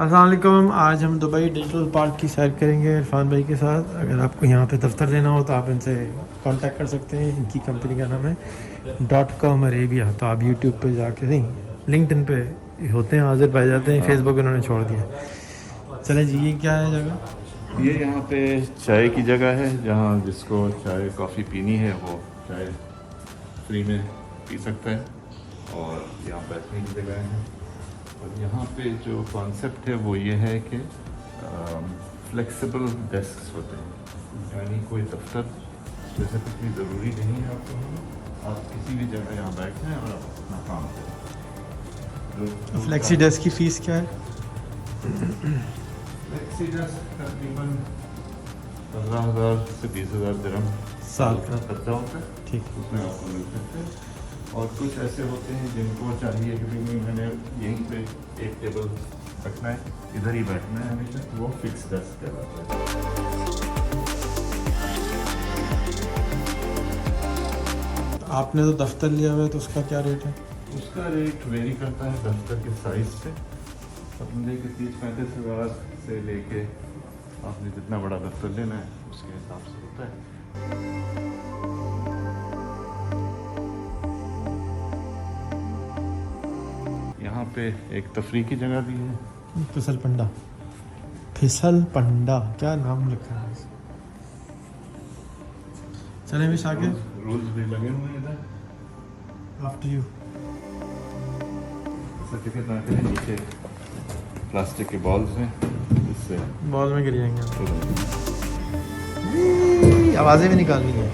अस्सलाम वालेकुम। आज हम दुबई डिजिटल पार्क की सैर करेंगे इरफान भाई के साथ। अगर आपको यहाँ पे दफ्तर लेना हो तो आप इनसे कांटेक्ट कर सकते हैं। इनकी कंपनी का नाम है .com अरेबिया। तो आप यूट्यूब पे जाके नहीं, लिंक्डइन पे होते हैं, हाजिर पाए जाते हैं। फेसबुक इन्होंने छोड़ दिया। चले जी, ये क्या है जगह? ये यहाँ पे चाय की जगह है, जहाँ जिसको चाय कॉफ़ी पीनी है वो चाय फ्री में पी सकता है। और यहाँ बैठने की जगह है। और यहाँ पे जो कॉन्सेप्ट है वो ये है कि फ्लेक्सिबल डेस्क होते हैं, यानी कोई दफ्तर स्पेसिफिकली ज़रूरी नहीं है आपको, आप किसी भी जगह यहाँ बैठे हैं और आप अपना काम करें। फ्लेक्सी डेस्क की फ़ीस क्या है? फ्लेक्सी डेस्क तकरीबन 15,000 से 20,000 दिरहम साल का खर्चा होता है। ठीक। उसमें आपको मिल सकते हैं। और कुछ ऐसे होते हैं जिनको चाहिए कि भाई मैंने यहीं पे एक टेबल रखना है, इधर ही बैठना है हमेशा, वो फिक्स डेस्क कहलाता है। आपने तो दफ्तर लिया हुआ है, तो उसका क्या रेट है? उसका रेट वेरी करता है दफ्तर के साइज से। समझे कि 30-35 हज़ार से लेके आपने जितना बड़ा दफ्तर लेना है उसके हिसाब से होता है। यहाँ पे एक तफरी की जगह भी है। फिसल पंडा, फिसल पंडा क्या नाम लिखा है? चले भी आगे। रूल्स भी लगे हुए हैं इधर। After you. सर्टिफिकेट आते हैं, नीचे प्लास्टिक के बॉल्स हैं, इससे बॉल में गिर जाएंगे। आवाज़ें भी निकालनी है।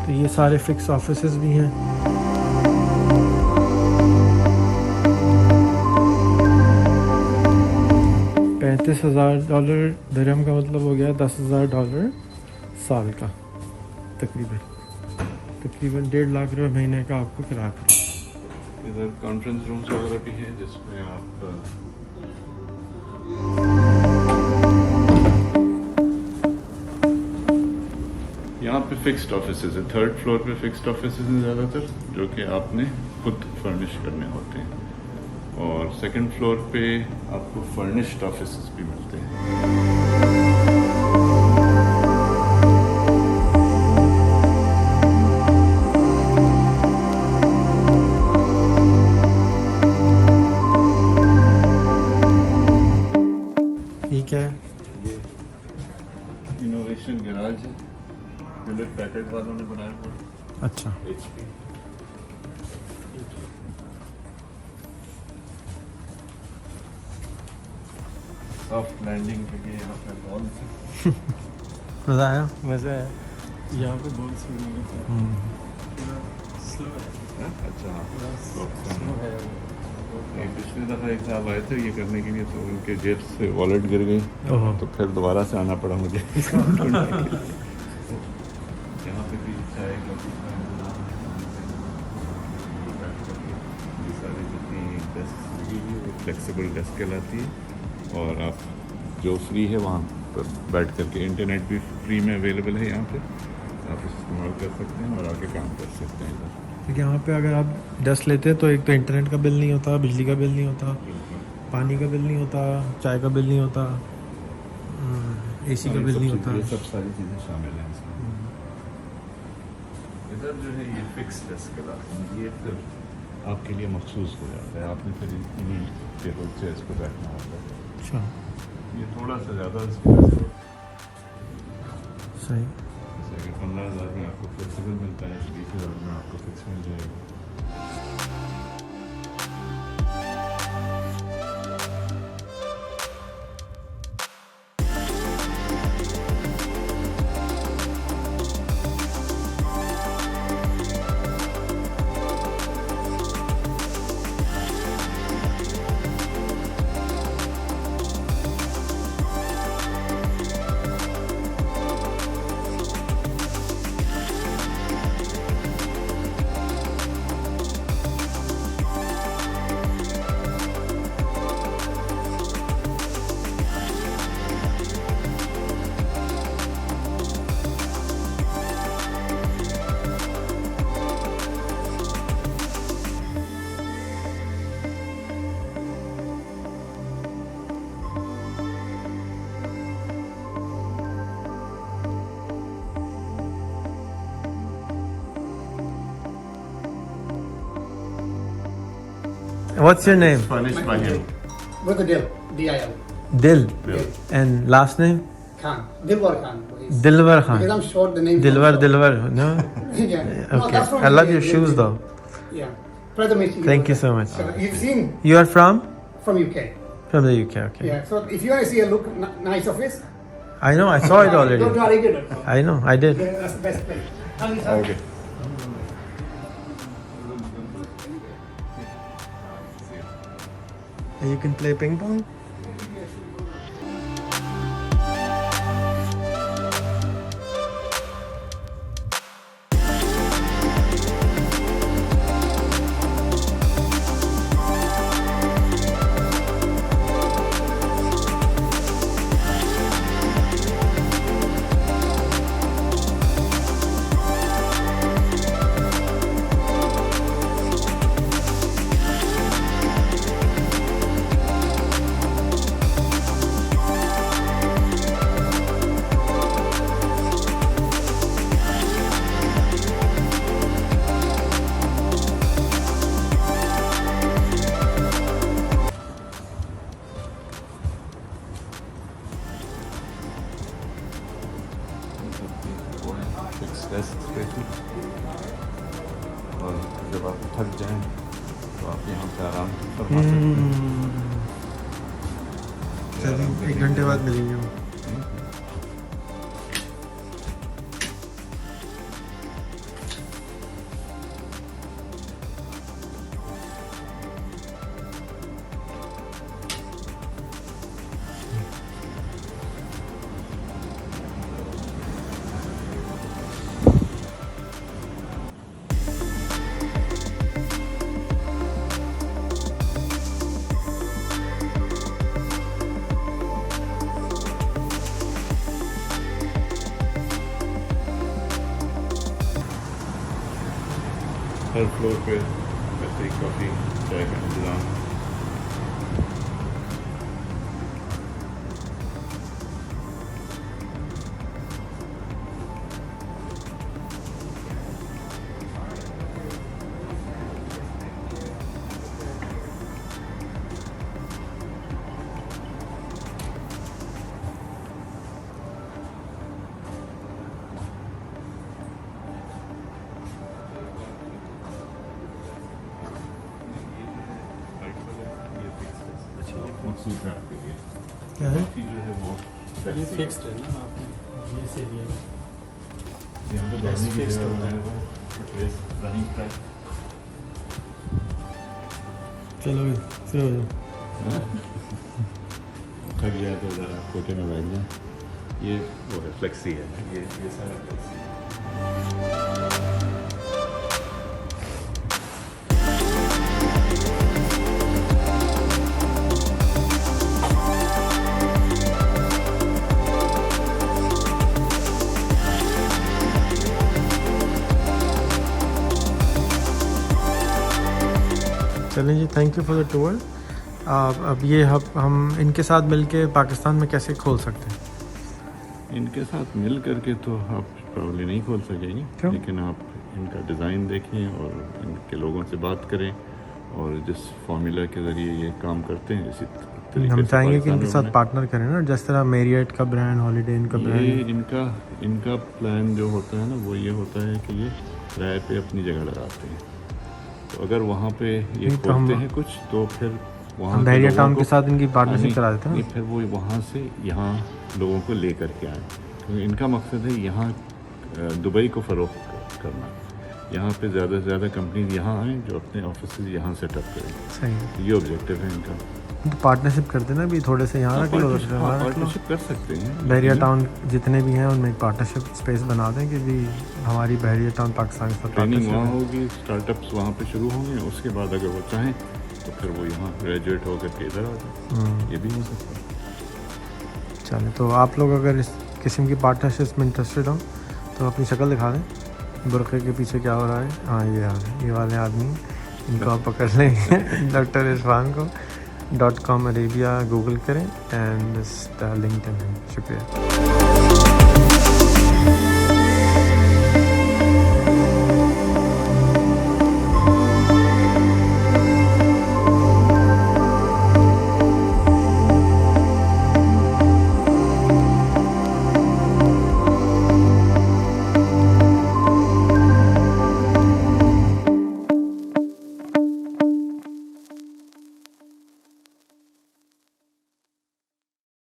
तो ये सारे फिक्स ऑफिसेज भी हैं। $35,000 दिरहम का मतलब हो गया $10,000 साल का। तकरीबन 1.5 लाख रुपए महीने का आपको किराया पड़ेगा। इधर कॉन्फ्रेंस रूम्स वगैरह भी हैं जिसमें आप यहाँ पे फिक्स्ड ऑफिसेज है। 3rd फ्लोर पे फिक्स्ड ऑफिसेज हैं ज़्यादातर, जो कि आपने खुद फर्निश करने होते हैं। और 2nd फ्लोर पे आपको फर्निश्ड ऑफिसेज भी मिलते हैं। ठीक है। ये इनोवेशन गैराज है, यूनिट पैकेट वालों ने बनाया हुआ। अच्छा। HP सॉफ्ट लैंडिंग के लिए यहाँ पे बॉल्स हैं। मज़ा आया? मज़ा है यहाँ पे बहुत स्लो है। अच्छा स्लो है। पिछली दफ़ा एक साहब आए थे ये करने के लिए, तो उनके जेब से वॉलेट गिर गई, तो फिर दोबारा से आना पड़ा मुझे। यहाँ पे भी चाय कॉफी का इंतजाम है। ये सारी जितनी डेस्क लगी हुई वो फ्लेक्सिबल डेस्क कहलाती है। और आप जो फ्री है वहाँ पर बैठ करके, इंटरनेट भी फ्री में अवेलेबल है यहाँ पे, आप इस्तेमाल कर सकते हैं और आके काम कर सकते हैं इधर। क्योंकि यहाँ पे अगर आप डेस्क लेते हैं तो एक तो इंटरनेट का बिल नहीं होता, बिजली का बिल नहीं होता, पानी का बिल नहीं होता, चाय का बिल नहीं होता, AC का बिल नहीं होता। ये सब सारी चीज़ें शामिल हैं इसमें। इधर जो है ये फिक्स डेस्क कहलाता है, ये फिर आपके लिए मखसूस हो जाता है, आपने फिर इन्हीं टेबल चेयर्स पर बैठना होता है। अच्छा, ये थोड़ा सा ज़्यादा जैसे सही। अगर 15,000 में आपको फ्लेक्सिबल मिलता है, 20,000 में आपको फिक्स मिल जाएगा। What's your name? Furnished by him. With the Dil, D-I-L, Dil. Bill. And last name? Khan, Dilwar Khan. He's- Dilwar Because Khan. I'm short, the name. Dilwar, is also- Dilwar. No? Yeah. No, Okay. that's from I love India. your shoes though. Yeah. Pleasure meeting you. Thank you so much. So you've seen You are from? from UK. From the UK, okay. Yeah. So if you want to see a look nice of it, I know, I saw it already. go to Arigato. I know, I did. Yeah, that's the best place. Tell me, sir. Okay. You can play ping pong? Fixed desk space में। और जब आप थक जाएं तो आप यहाँ पे आराम फरमा सकते हैं। चलिए 1 घंटे बाद मिलेंगे हम। हर फ्लोर पे ऐसे ही कॉफ़ी चाय का इंतजाम। मखसूस है आपके लिए। क्या है? कॉफ़ी जो है वो ये फिक्स्ड है ना आपने ये से लिया यहाँ पे बैठने की जगह बनाया हुआ है, प्लेस रनिंग ट्रैक। चलो शुरू हो जाओ। थक जाए तो ज़रा कोटे में बैठ जाए। ये वो है फ्लेक्सी है, ये सारा फ्लेक्सी है। चलें जी, thank you for the tour. अब ये हम इनके साथ मिलके पाकिस्तान में कैसे खोल सकते हैं? इनके साथ मिल करके तो आप प्रॉब्ली नहीं खोल सकेंगे, क्यों? लेकिन आप इनका डिज़ाइन देखें और इनके लोगों से बात करें और जिस फार्मूला के ज़रिए ये काम करते हैं इसी तरीके हम से चाहेंगे कि पाकिस्तान इनके में साथ उन्हें- पार्टनर करें ना, जिस तरह मेरियट का ब्रांड, हॉलीडे इन का ये ब्रांड। इनका प्लान जो होता है ना वो ये होता है कि ये किराए पे अपनी जगह लगाते हैं। तो अगर वहाँ पे ये नहीं, तो हम- खोलते हैं कुछ तो फिर वहाँ हम के बहरिया लोगों टाउन को- के साथ इनकी पार्टनरशिप नहीं, करा देते हैं नहीं, ना। फिर वो वहाँ से यहाँ लोगों को ले करके आए, क्योंकि इनका मकसद है यहाँ दुबई को फ़रोख्त करना। यहाँ पे ज़्यादा से ज़्यादा कंपनीज यहाँ आएँ जो अपने ऑफिस यहाँ सेटअप करें। सही है, ये ऑब्जेक्टिव है इनका। तो पार्टनरशिप करते ना भी, थोड़े से यहाँ रख लो, उधर से वहाँ रख लो। पार्टनरशिप कर सकते हैं। बहरिया टाउन जितने भी हैं उनमें एक पार्टनरशिप स्पेस बना दें कि भी हमारी बहरिया टाउन पाकिस्तान के साथ ट्रेनिंग वहाँ पार्टनरशिप होगी, स्टार्टअप्स वहाँ पे शुरू होंगे, उसके बाद अगर वो चाहें तो फिर वो यहाँ ग्रेजुएट होकर के इधर आ जाए, ये भी हो सकता है। चले। तो आप लोग अगर इस किस्म की पार्टनरशिप में इंटरेस्टेड हो तो अपनी शक्ल दिखा दें, बुरखे के पीछे क्या हो रहा है। हाँ, ये आ रहे, ये वाले आदमी, इनको आप पकड़ लें। डॉक्टर इरफान को .com अरेबिया गूगल करें एंड लिंक्डइन है। शुक्रिया।